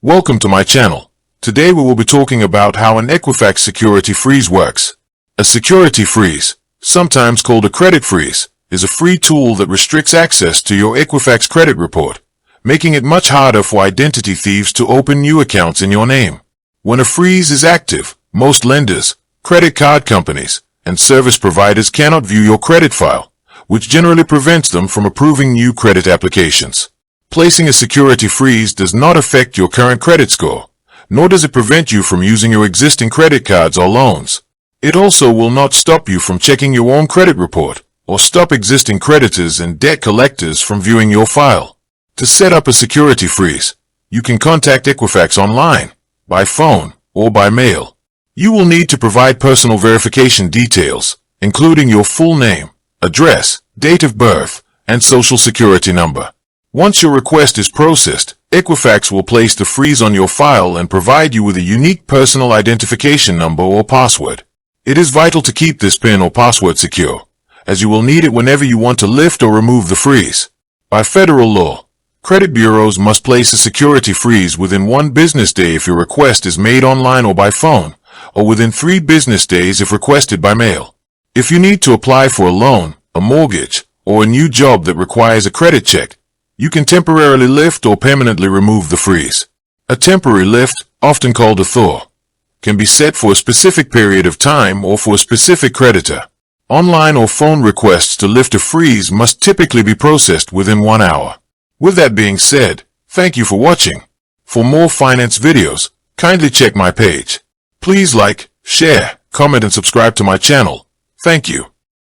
Welcome to my channel. Today we will be talking about how an Equifax security freeze works. A security freeze, sometimes called a credit freeze, is a free tool that restricts access to your Equifax credit report, making it much harder for identity thieves to open new accounts in your name. When a freeze is active, most lenders, credit card companies, and service providers cannot view your credit file, which generally prevents them from approving new credit applications. Placing a security freeze does not affect your current credit score, nor does it prevent you from using your existing credit cards or loans. It also will not stop you from checking your own credit report, or stop existing creditors and debt collectors from viewing your file. To set up a security freeze, you can contact Equifax online, by phone, or by mail. You will need to provide personal verification details, including your full name, address, date of birth, and social security number. Once your request is processed, Equifax will place the freeze on your file and provide you with a unique personal identification number or password. It is vital to keep this PIN or password secure, as you will need it whenever you want to lift or remove the freeze. By federal law, credit bureaus must place a security freeze within 1 business day if your request is made online or by phone, or within 3 business days if requested by mail. If you need to apply for a loan, a mortgage, or a new job that requires a credit check, you can temporarily lift or permanently remove the freeze. A temporary lift, often called a thaw, can be set for a specific period of time or for a specific creditor. Online or phone requests to lift a freeze must typically be processed within 1 hour. With that being said, thank you for watching. For more finance videos, kindly check my page. Please like, share, comment and subscribe to my channel. Thank you.